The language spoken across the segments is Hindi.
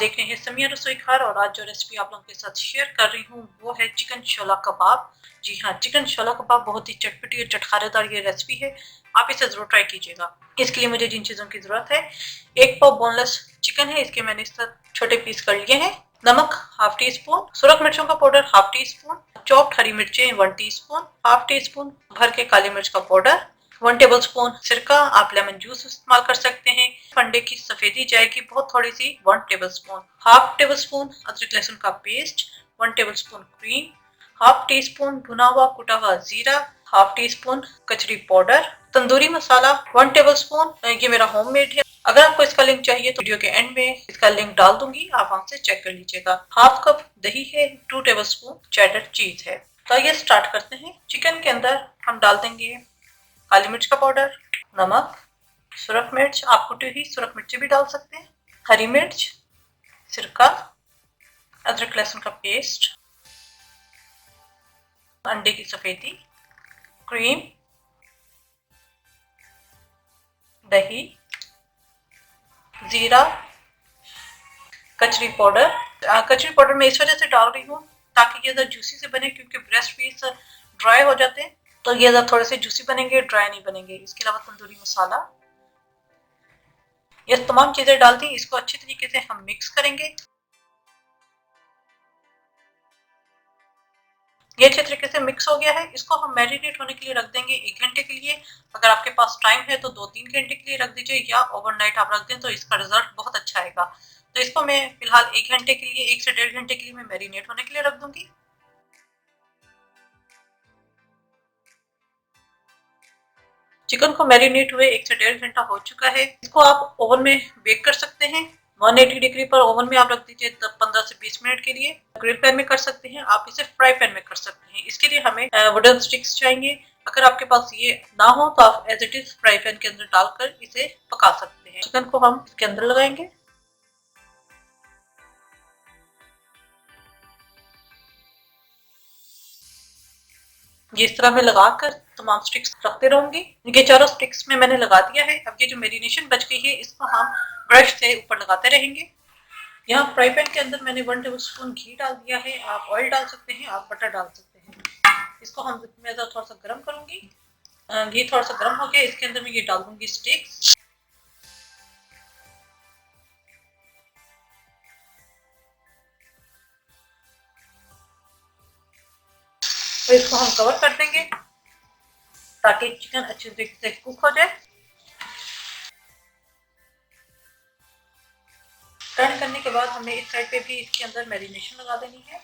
देख रहे हैं समिया रसोई घर और आज जो रेसिपी आप लोगों के साथ शेयर कर रही हूँ वो है चिकन शोला कबाब। जी हाँ, चिकन शोला कबाब बहुत ही चटपटी और चटखारेदार ये रेसिपी है, आप इसे जरूर ट्राई कीजिएगा। इसके लिए मुझे जिन चीज़ों की ज़रूरत है, 1 पाव बोनलेस चिकन है, इसके मैंने इस तरह छोटे पीस कर लिए हैं। नमक हाफ टी स्पून, सुरख मिर्चों का powder half teaspoon, chopped हरी मिर्चें 1 टीस्पून, हाफ टी स्पून भर के काली मिर्च का पाउडर, 1 टेबल स्पून सिरका, आप लेमन जूस इस्तेमाल कर सकते हैं। अंडे की सफेदी जाएगी बहुत थोड़ी सी, 1 table spoon, half table spoon अदरक लहसुन का paste, 1 table spoon cream, half tea spoon भुना हुआ कुटा हुआ जीरा, हाफ टी स्पून कचरी powder, tandoori masala 1 table spoon. ये मेरा होममेड है। अगर आपको इसका लिंक चाहिए तो वीडियो के एंड में इसका लिंक डाल दूंगी, आप वहां से चेक कर लीजिएगा। हाफ कप दही है, 2 टेबल स्पून चेडर चीज है। तो ये स्टार्ट करते हैं। चिकन के अंदर हम डाल देंगे काली मिर्च का पाउडर, नमक, सुरख मिर्च, आप कुटी हुई सुरख मिर्ची भी डाल सकते हैं, हरी मिर्च, सिरका, अदरक लहसुन का पेस्ट, अंडे की सफेदी, क्रीम, दही, जीरा, कचरी पाउडर। कचरी पाउडर मैं इस वजह से डाल रही हूँ ताकि ये जूसी से बने, क्योंकि ब्रेस्ट पीस ड्राई हो जाते हैं तो ये थोड़े से जूसी बनेंगे, ड्राई नहीं बनेंगे। इसके अलावा तंदूरी मसाला, ये तमाम चीजें डाल दी। इसको अच्छी तरीके से हम मिक्स करेंगे। ये अच्छे तरीके से मिक्स हो गया है। इसको हम मैरिनेट होने के लिए रख देंगे 1 घंटे के लिए। अगर आपके पास टाइम है तो 2-3 घंटे के लिए रख दीजिए, या ओवरनाइट आप रख दें तो इसका रिजल्ट बहुत अच्छा आएगा। तो इसको मैं फिलहाल 1 घंटे के लिए, 1 से 1.5 घंटे के लिए मैं मैरिनेट होने के लिए रख दूंगी। चिकन को मैरिनेट हुए 1 से 1.5 घंटा हो चुका है। इसको आप ओवन में बेक कर सकते हैं। 180 डिग्री पर ओवन में आप रख दीजिए 15 से 20 मिनट के लिए। ग्रिल पैन में कर सकते हैं, आप इसे फ्राई पैन में कर सकते हैं। इसके लिए हमें वुडन स्टिक्स चाहिए। अगर आपके पास ये ना हो तो आप as it is fry pan के अंदर डालकर इसे पका सकते हैं। चिकन को हम इसके अंदर लगाएंगे। इस तरह मैं लगाकर तमाम स्टिक्स रखते रहूंगी। ये चारों स्टिक्स में मैंने लगा दिया है। अब ये जो मेरिनेशन बच गई है इसको हम ब्रश से ऊपर लगाते रहेंगे। यहाँ फ्राई पैन के अंदर मैंने 1 टेबल स्पून घी डाल दिया है। आप ऑयल डाल सकते हैं, आप बटर डाल सकते हैं। इसको हम मैं थोड़ा सा गर्म करूंगी। घी थोड़ा सा गर्म हो गया, इसके अंदर मैं ये डाल दूंगी स्टिक्स। तो इसको हम कवर कर देंगे ताकि चिकन अच्छे तरीके से कुक हो जाए। टर्न करने के बाद हमें इस साइड पे भी इसके अंदर मैरिनेशन लगा देनी है।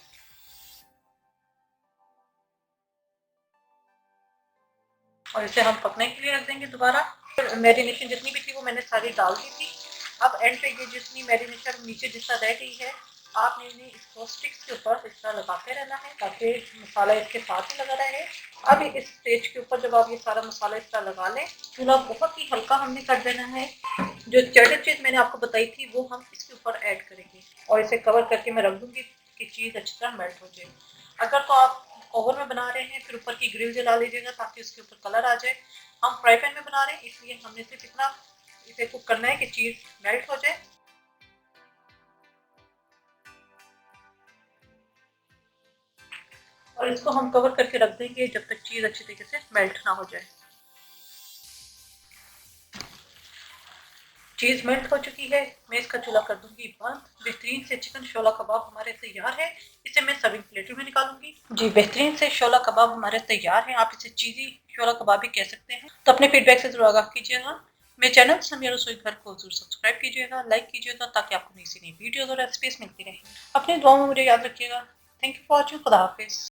और इसे हम पकने के लिए रख देंगे दोबारा। मैरिनेशन जितनी भी थी वो मैंने सारी डाल दी थी। अब एंड पे ये जितनी मैरिनेशन नीचे जितना रह गई है, आपने इन्हें इसको स्टिक्स के ऊपर इस तरह लगाते रहना है ताकि मसाला इसके साथ ही लगा रहे। अब इस स्टेज के ऊपर जब आप ये सारा मसाला इस तरह लगा लें, चूल्हा बहुत ही हल्का हमने कर देना है। जो चेडर चीज मैंने आपको बताई थी वो हम इसके ऊपर ऐड करेंगे और इसे कवर करके मैं रख दूंगी कि चीज अच्छी तरह मेल्ट हो जाए। अगर तो आप ओवन में बना रहे हैं फिर ऊपर की ग्रिल जला लीजिएगा ताकि उसके ऊपर कलर आ जाए। हम फ्राई पैन में बना रहे हैं इसलिए हमने सिर्फ इतना इसे कुक करना है कि चीज मेल्ट हो जाए। और इसको हम कवर करके रख देंगे जब तक चीज अच्छी तरीके से मेल्ट ना हो जाए। चीज मेल्ट हो चुकी है, मैं इसका चूल्हा कर दूंगी बंद। बेहतरीन से चिकन शोला कबाब हमारे तैयार है। इसे मैं सर्विंग प्लेट में निकालूंगी। जी, बेहतरीन से शोला कबाब हमारे तैयार है। आप इसे चीजी शोला कबाब भी कह सकते हैं। तो अपने फीडबैक से जरूर आगाह कीजिएगा। मेरे चैनल समिया रसोई घर को जरूर सब्सक्राइब कीजिएगा, लाइक कीजिएगा ताकि आपको नई से नई वीडियोस और रेसिपीज मिलती रहें। अपनी दुआओं में मुझे याद रखिएगा। Thank you for watching. खुदा हाफिज।